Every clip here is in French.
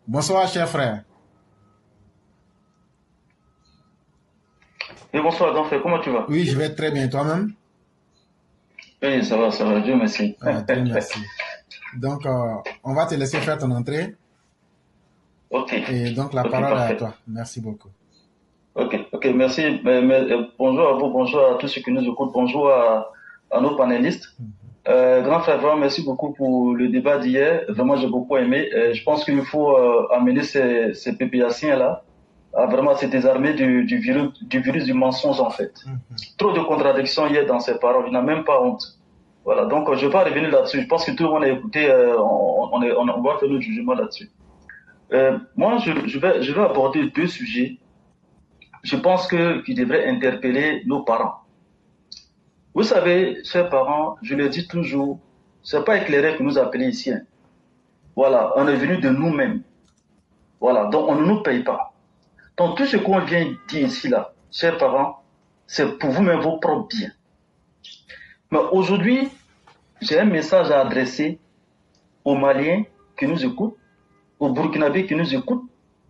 Bonsoir, cher frère. Oui, bonsoir, grand frère, comment tu vas? Oui, je vais très bien. Toi-même? Oui, ça va, Dieu merci. Ah, Dieu merci. Donc, on va te laisser faire ton entrée. Ok, Et donc, la ok, parole est à parfait. toi. Merci beaucoup. Ok, merci. Bonjour à vous, bonjour à tous ceux qui nous écoutent, bonjour à nos panélistes. Grand frère, vraiment, merci beaucoup pour le débat d'hier. Vraiment, j'ai beaucoup aimé. Je pense qu'il faut amener ces PPAciens-là à vraiment se désarmer du virus du mensonge, en fait. Trop de contradictions hier dans ses paroles, il n'a même pas honte. Voilà, donc je ne vais pas revenir là-dessus. Je pense que tout le monde a écouté, on va faire notre jugement là-dessus. Moi, je vais aborder deux sujets. Je pense qui devraient interpeller nos parents. Vous savez, chers parents, je le dis toujours, c'est pas éclairé que nous appelons ici. Hein. Voilà, on est venu de nous-mêmes. Voilà, donc on ne nous paye pas. Donc tout ce qu'on vient dire ici, là, chers parents, c'est pour vous-même vos propres biens. Mais aujourd'hui, j'ai un message à adresser aux Maliens qui nous écoutent, aux Burkinabés qui nous écoutent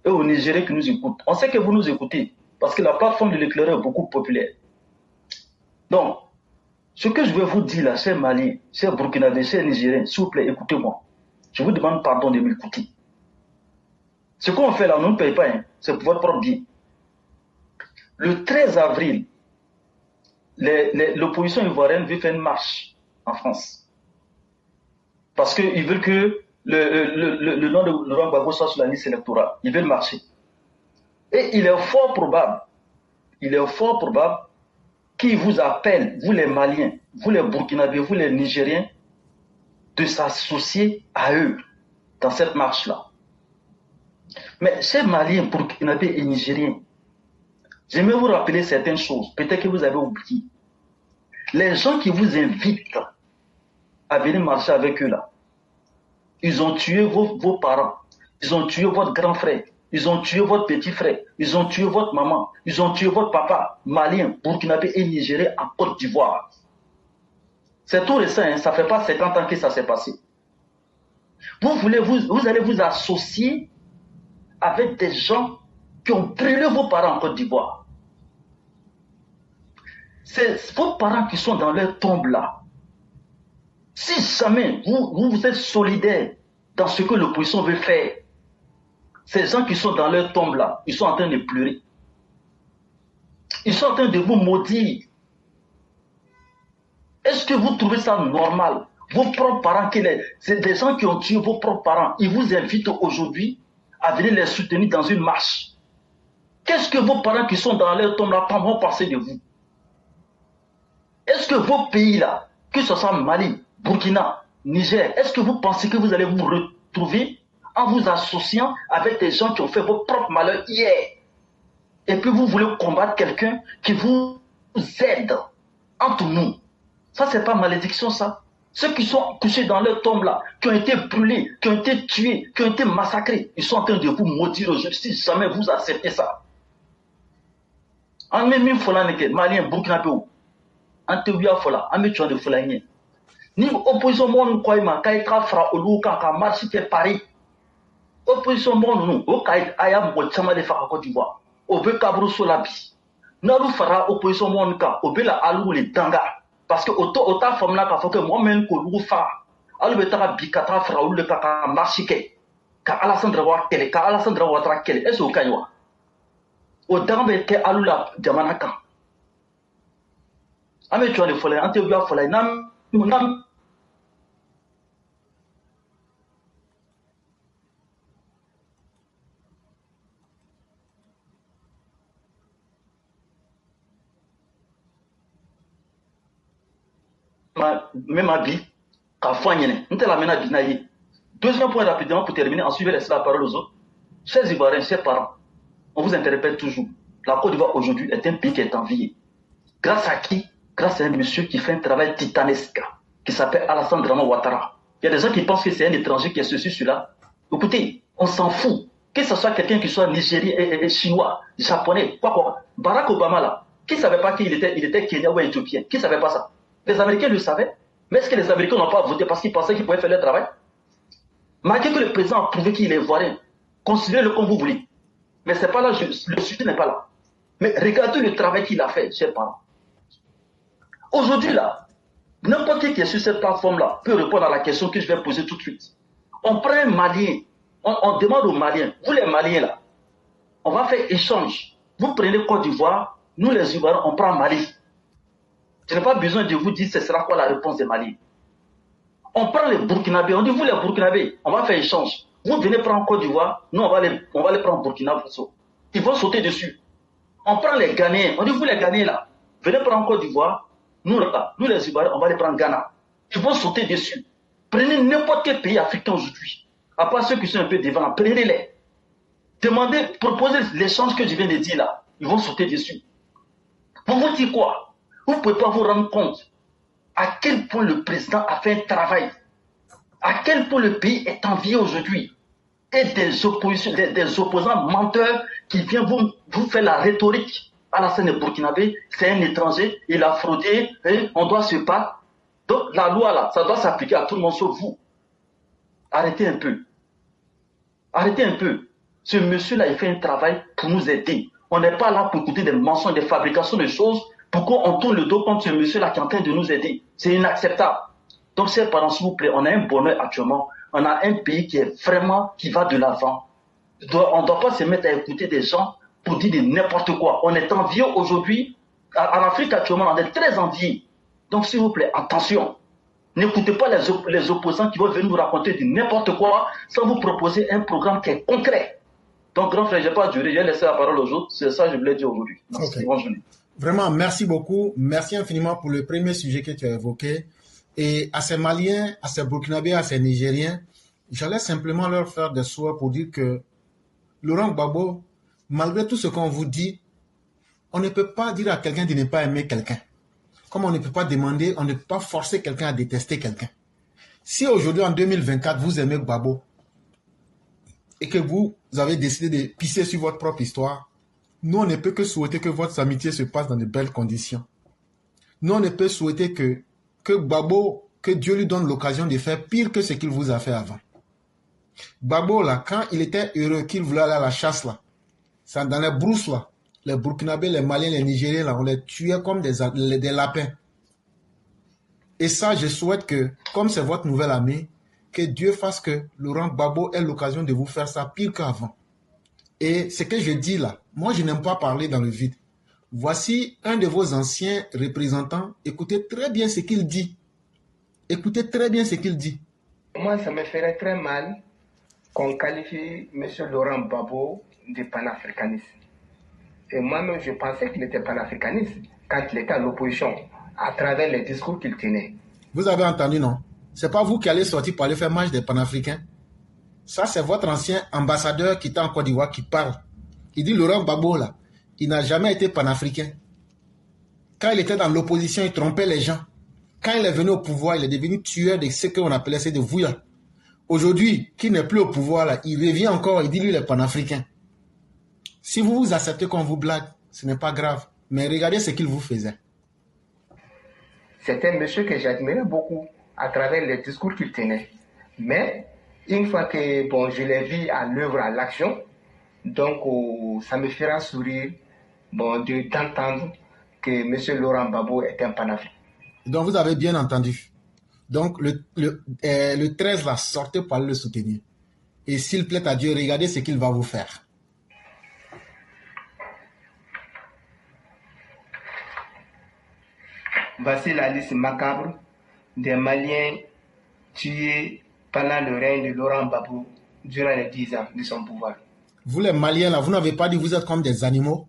et aux Nigériens qui nous écoutent. On sait que vous nous écoutez parce que la plateforme de l'éclaireur est beaucoup populaire. Donc, ce que je vais vous dire là, chers Maliens, chers Burkinabés, chers Nigériens, s'il vous plaît, écoutez-moi. Je vous demande pardon de m'écouter. Ce qu'on fait là, on ne paye pas, hein, c'est pour votre propre bien. Le 13 avril, l'opposition ivoirienne veut faire une marche en France. Parce qu'ils veulent que le nom de Laurent Gbagbo soit sur la liste électorale. Ils veulent marcher. Et il est fort probable qu'ils vous appellent, vous les Maliens, vous les Burkinabés, vous les Nigériens, de s'associer à eux dans cette marche-là. Mais chers Maliens, Burkinabés et Nigériens, j'aimerais vous rappeler certaines choses, peut-être que vous avez oublié. Les gens qui vous invitent à venir marcher avec eux là, ils ont tué vos parents, ils ont tué votre grand frère, ils ont tué votre petit frère, ils ont tué votre maman, ils ont tué votre papa, malien, burkinabé et nigérien en Côte d'Ivoire. C'est tout récent, hein, ça ne fait pas 50 ans que ça s'est passé. Vous allez vous associer avec des gens qui ont brûlé vos parents en Côte d'Ivoire. C'est vos parents qui sont dans leur tombe là. Si jamais vous êtes solidaires dans ce que l'opposition veut faire, ces gens qui sont dans leur tombe là, ils sont en train de pleurer. Ils sont en train de vous maudire. Est-ce que vous trouvez ça normal? Vos propres parents, c'est des gens qui ont tué vos propres parents. Ils vous invitent aujourd'hui à venir les soutenir dans une marche. Qu'est-ce que vos parents qui sont dans leur tombe là vont penser de vous? Est-ce que vos pays là, que ce soit Mali, Burkina, Niger, est-ce que vous pensez que vous allez vous retrouver en vous associant avec des gens qui ont fait vos propres malheurs hier? Et puis vous voulez combattre quelqu'un qui vous aide entre nous. Ça, c'est pas malédiction, ça. Ceux qui sont couchés dans leur tombe là, qui ont été brûlés, qui ont été tués, qui ont été massacrés, ils sont en train de vous maudire aujourd'hui si jamais vous acceptez ça. En même fola neke, malien, burkinabé, en te wia fola, en me tuant de fola nye. Ni opposition mon koima, kai ka fra olu ka marche ke Paris. Opposition mon nous, o kai ayam ko chama de fa Côte d'Ivoire. O be kabru solabi. Nalu fara opposition mon ka, o be la alu le danga. Parce que autant femme là qu'il faut que moi-même que nous fa alu be taka bikata fra olu le ka marche ke. Ka Alassane wa tele, ka Alassane wa tra kele. Est-ce au kaywa? O dambe ke alu la jamana kan. Ame tu as le folie, ante via folie, nam même habit, qu'a foigné, n'était la mena binaïe. Deuxième point rapidement pour terminer, ensuite je vais laisser la parole aux autres. Chers Ivoiriens, chers parents, on vous interpelle toujours. La Côte d'Ivoire aujourd'hui est un pays qui est envié. Grâce à qui? Grâce à un monsieur qui fait un travail titanesque, qui s'appelle Alassane Draman Ouattara. Il y a des gens qui pensent que c'est un étranger qui est ceci, celui-là. Écoutez, on s'en fout. Que ce soit quelqu'un qui soit nigérien et chinois, japonais, quoi. Barack Obama, là, qui ne savait pas qu'il était kenyan ou éthiopien? Qui ne savait pas ça? Les Américains le savaient. Mais est-ce que les Américains n'ont pas voté parce qu'ils pensaient qu'ils pouvaient faire leur travail? Malgré que le président a prouvé qu'il est ivoirien. Considérez-le comme vous voulez. Mais c'est pas là, le sujet n'est pas là. Mais regardez le travail qu'il a fait, chers parents. Aujourd'hui, là, n'importe qui est sur cette plateforme-là peut répondre à la question que je vais poser tout de suite. On prend un Malien, on demande aux Maliens, vous les Maliens là, on va faire échange. Vous prenez Côte d'Ivoire, nous les Ivoiriens, on prend Mali. Je n'ai pas besoin de vous dire ce sera quoi la réponse des Maliens. On prend les Burkinabés, on dit vous les Burkinabés, on va faire échange. Vous venez prendre Côte d'Ivoire, nous on va les prendre Burkina Faso. Ils vont sauter dessus. On prend les Ghanéens, on dit vous les Ghanéens là, venez prendre Côte d'Ivoire, nous les Ivoiriens, on va les prendre Ghana. Ils vont sauter dessus. Prenez n'importe quel pays africain aujourd'hui, à part ceux qui sont un peu devant, prenez-les. Demandez, proposez l'échange que je viens de dire là, ils vont sauter dessus. Pour vous dire quoi? Vous ne pouvez pas vous rendre compte à quel point le président a fait un travail, à quel point le pays est envié aujourd'hui. Et des opposants menteurs qui viennent vous faire la rhétorique à la scène de Burkinabé, c'est un étranger, il a fraudé, on doit se battre. Donc la loi là, ça doit s'appliquer à tout le monde sauf vous. Arrêtez un peu. Arrêtez un peu. Ce monsieur-là, il fait un travail pour nous aider. On n'est pas là pour écouter des mensonges, des fabrications de choses. Pourquoi on tourne le dos contre ce monsieur-là qui est en train de nous aider? C'est inacceptable. Donc, chers parents, s'il vous plaît, on a un bonheur actuellement. On a un pays qui est vraiment, qui va de l'avant. On ne doit pas se mettre à écouter des gens pour dire de n'importe quoi. On est envieux aujourd'hui. En Afrique actuellement, on est très envieux. Donc, s'il vous plaît, attention. N'écoutez pas les opposants qui vont venir nous raconter de n'importe quoi sans vous proposer un programme qui est concret. Donc, grand frère, je n'ai pas duré, j'ai laissé la parole aux autres. C'est ça que je voulais dire aujourd'hui. Okay. Bonne journée. Vraiment, merci beaucoup. Merci infiniment pour le premier sujet que tu as évoqué. Et à ces Maliens, à ces Burkinabés, à ces Nigériens, j'allais simplement leur faire des souhaits pour dire que Laurent Gbagbo, malgré tout ce qu'on vous dit, on ne peut pas dire à quelqu'un de ne pas aimer quelqu'un. Comme on ne peut pas demander, on ne peut pas forcer quelqu'un à détester quelqu'un. Si aujourd'hui, en 2024, vous aimez Gbagbo et que vous avez décidé de pisser sur votre propre histoire, nous, on ne peut que souhaiter que votre amitié se passe dans de belles conditions. Nous, on ne peut souhaiter que Gbagbo, que Dieu lui donne l'occasion de faire pire que ce qu'il vous a fait avant. Gbagbo, là, quand il était heureux, qu'il voulait aller à la chasse, là, c'est dans les brousses, là, les Burkinabés, les Maliens, les Nigériens, là, on les tuait comme des lapins. Et ça, je souhaite que, comme c'est votre nouvel ami, que Dieu fasse que Laurent Gbagbo ait l'occasion de vous faire ça pire qu'avant. Et ce que je dis là, moi, je n'aime pas parler dans le vide. Voici un de vos anciens représentants. Écoutez très bien ce qu'il dit. Écoutez très bien ce qu'il dit. Moi, ça me ferait très mal qu'on qualifie M. Laurent Gbagbo de panafricaniste. Et moi-même, je pensais qu'il était panafricaniste quand il était à l'opposition, à travers les discours qu'il tenait. Vous avez entendu, non? C'est pas vous qui allez sortir pour aller faire marche des panafricains. Ça, c'est votre ancien ambassadeur qui est en Côte d'Ivoire qui parle. Il dit Laurent Gbagbo, là, il n'a jamais été panafricain. Quand il était dans l'opposition, il trompait les gens. Quand il est venu au pouvoir, il est devenu tueur de ce qu'on appelait ces de Vouya. Aujourd'hui, qu'il n'est plus au pouvoir, là, il revient encore, il dit lui, il est panafricain. Si vous vous acceptez qu'on vous blague, ce n'est pas grave. Mais regardez ce qu'il vous faisait. C'était un monsieur que j'admirais beaucoup à travers les discours qu'il tenait. Mais une fois que je l'ai vu à l'œuvre, à l'action, donc ça me fera sourire d'entendre que M. Laurent Gbagbo est un panafricain. Donc vous avez bien entendu. Donc le 13 là, sortez pour aller le soutenir. Et s'il plaît à Dieu, regardez ce qu'il va vous faire. Voici la liste macabre des Maliens tués pendant le règne de Laurent Gbagbo durant les 10 ans de son pouvoir. Vous les Maliens, là, vous n'avez pas dit que vous êtes comme des animaux.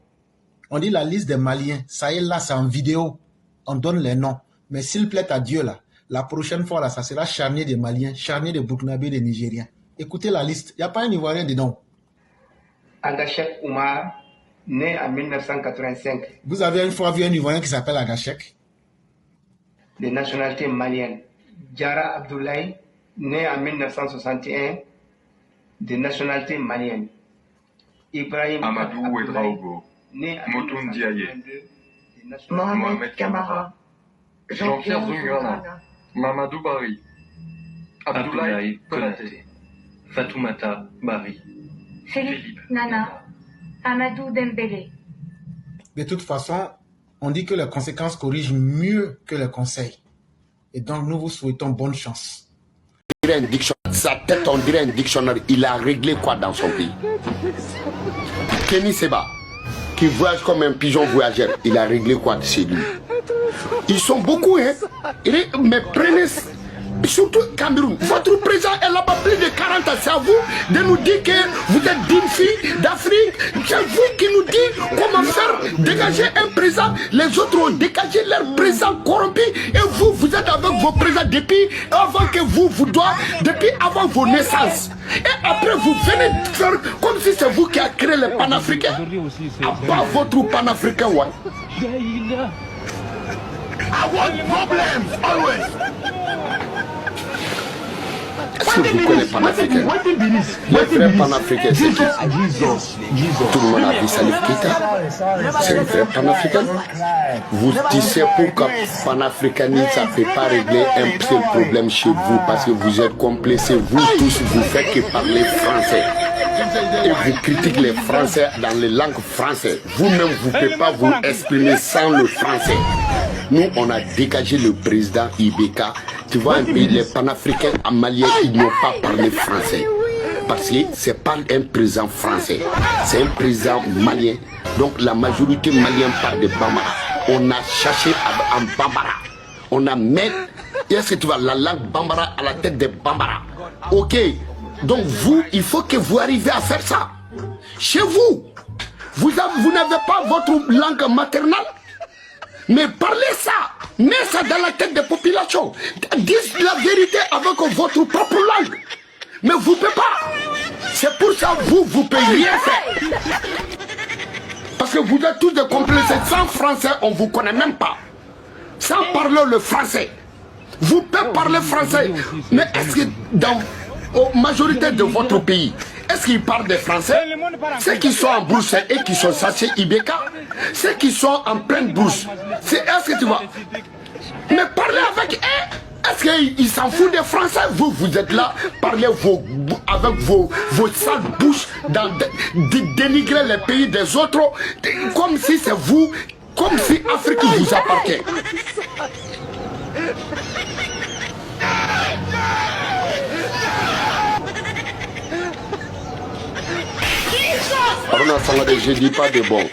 On dit la liste des Maliens. Ça y est, là, c'est en vidéo. On donne les noms. Mais s'il plaît à Dieu, là, la prochaine fois, là, ça sera charnier des Maliens, charnier des Burkinabés, des Nigériens. Écoutez la liste. Il n'y a pas un Ivoirien dedans. Agachek Oumar, né en 1985. Vous avez une fois vu un Ivoirien qui s'appelle Agachek? De nationalité malienne. Diara Abdoulaye, né en 1961, de nationalité malienne. Ibrahim Amadou Ouedraogo, Motoun Diaye, Mohamed Kamara, Jean-Pierre Zungana, Mamadou Bari, Abdoulaye Konaté, Fatoumata Bari, Félix Nana, Amadou Dembélé. De toute façon, on dit que les conséquences corrigent mieux que les conseils. Et donc, nous vous souhaitons bonne chance. Sa tête, on dirait un dictionnaire. Il a réglé quoi dans son pays? Kenny Seba, qui voyage comme un pigeon voyageur, il a réglé quoi de chez lui? Ils sont beaucoup, hein? Mais prenez, surtout Cameroun, votre président est là-bas plus de 40 ans. C'est à vous de nous dire que vous êtes d'une fille d'Afrique. C'est vous qui nous dites comment faire dégager un président. Les autres ont dégagé leur président corrompu. Et vous, vous êtes avec vos présidents depuis avant que vous doivent, depuis avant vos naissances. Et après, vous venez faire comme si c'est vous qui avez créé les panafricains. Pas votre panafricain, ouais. I want problems, always. Est-ce que vous connaissez panafricain? Les frères panafricains, c'est qui? Tout le monde a vu Salif Keita. C'est un frère panafricain. Vous disiez pourquoi panafricanisme, ça ne peut pas régler un seul problème chez vous parce que vous êtes complexés. Vous tous, vous faites que parler français. Et vous critiquez les Français dans les langues françaises. Vous-même, vous ne pouvez pas vous exprimer sans le français. Nous, on a dégagé le président Ibeka. Tu vois un pays, les panafricains en Mali, ils n'ont pas parlé français. Parce que ce n'est pas un président français. C'est un président malien. Donc la majorité malienne parle de Bambara. On a cherché en Bambara. On a mis, est-ce que tu vois, la langue Bambara à la tête de Bambara. Ok. Donc vous, il faut que vous arriviez à faire ça. Chez vous, vous n'avez pas votre langue maternelle. Mais parlez ça, mets ça dans la tête des populations. Dites la vérité avec votre propre langue. Mais vous ne pouvez pas. C'est pour ça que vous ne pouvez rien faire. Parce que vous êtes tous des complexés. Sans français, on ne vous connaît même pas. Sans parler le français. Vous pouvez parler français. Mais est-ce que dans la majorité de votre pays, est-ce qu'ils parlent des Français? Ceux qui sont en bourse et qui sont sachés Ibeka, ceux qui sont en pleine bourse, est-ce que tu vois? Mais parlez avec eux. Est-ce qu'ils s'en foutent des Français? Vous êtes là, parlez avec vos sales bouches, dénigrer les pays des autres, comme si c'est vous, comme si Afrique vous appartient. Aruna Sangare, je ne dis pas de bon.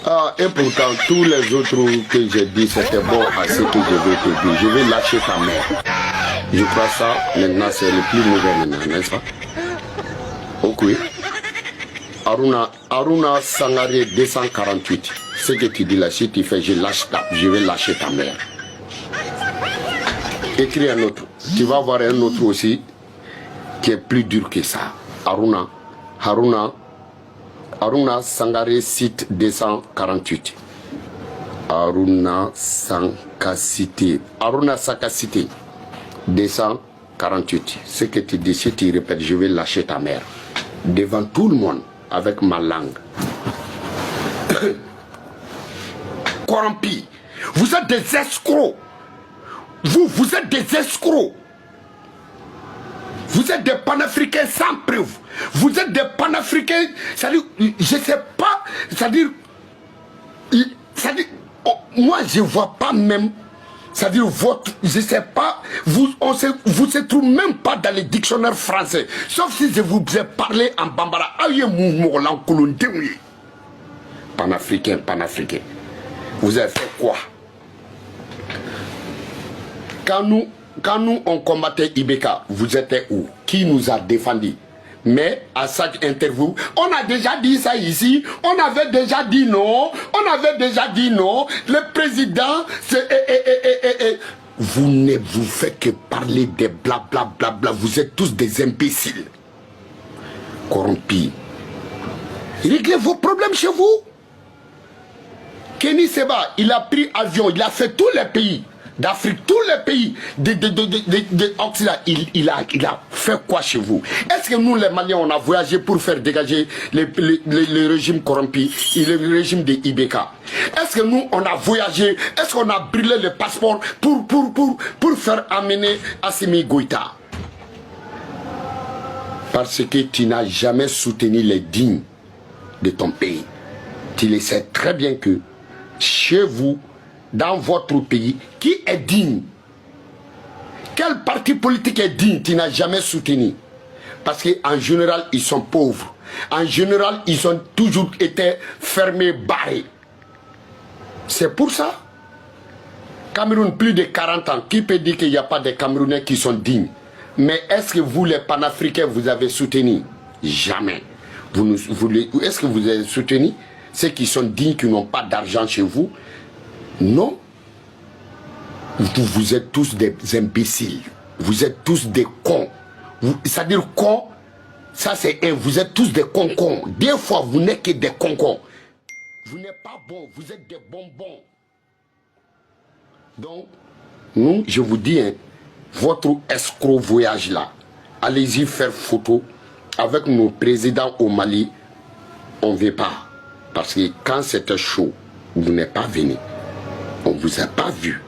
Ah, et pourtant, tous les autres que j'ai dit, c'était bon à ce que je vais te dire. Je vais lâcher ta mère. Je crois ça, maintenant, c'est le plus mauvais maintenant, n'est-ce pas? Ok. Aruna Sangare 248. Ce que tu dis là, si tu fais, je vais lâcher ta mère. Écris un autre. Tu vas voir un autre aussi qui est plus dur que ça. Aruna Sangare site 248. Aruna Sankacité 248. Ce que tu dis, si tu répètes, je vais lâcher ta mère. Devant tout le monde, avec ma langue. Corrompi. Vous êtes des escrocs. Vous êtes des escrocs. Vous êtes des panafricains sans preuve. Vous êtes des panafricains, c'est-à-dire, je ne sais pas, c'est-à-dire, oh, moi je ne vois pas même, c'est-à-dire je ne sais pas, vous ne se trouve même pas dans les dictionnaires français. Sauf si je vous ai parlé en Bambara. Panafricain. Vous avez fait quoi? Quand nous on combattait Ibeka, vous étiez où? Qui nous a défendu? Mais à chaque interview, on a déjà dit ça ici, on avait déjà dit non, le président, c'est... Vous ne vous faites que parler des blablabla, vous êtes tous des imbéciles. Corrompus. Réglez vos problèmes chez vous. Kenny Seba, il a pris avion, il a fait tous les pays d'Afrique, tous les pays d'Occident, il a fait quoi chez vous? Est-ce que nous les Maliens on a voyagé pour faire dégager le régime corrompu, le régime de Ibeka? Est-ce que nous on a voyagé, est-ce qu'on a brûlé le passeport pour faire amener Assimi Goïta? Parce que tu n'as jamais soutenu les dignes de ton pays. Tu le sais très bien que chez vous, dans votre pays, qui est digne? Quel parti politique est digne? Tu n'as jamais soutenu. Parce qu'en général, ils sont pauvres. En général, ils ont toujours été fermés, barrés. C'est pour ça. Cameroun, plus de 40 ans. Qui peut dire qu'il n'y a pas de Camerounais qui sont dignes? Mais est-ce que vous, les panafricains, vous avez soutenu? Jamais. Est-ce que vous avez soutenu ceux qui sont dignes, qui n'ont pas d'argent chez vous? Non. Vous êtes tous des imbéciles. Vous êtes tous des cons. C'est-à-dire cons, ça c'est un. Vous êtes tous des cons. Des fois, vous n'êtes que des cons. Vous n'êtes pas bons, vous êtes des bonbons. Donc, nous, je vous dis, hein, votre escroc voyage là, allez-y faire photo avec nos présidents au Mali. On ne veut pas. Parce que quand c'était chaud, vous n'êtes pas venu. On ne vous a pas vu.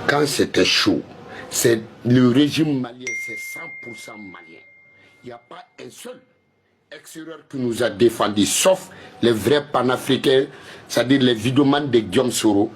Quand c'était chaud, c'est le régime malien, c'est 100% malien. Il n'y a pas un seul extérieur qui nous a défendu, sauf les vrais panafricains, c'est-à-dire les vidéomans de Guillaume Soro.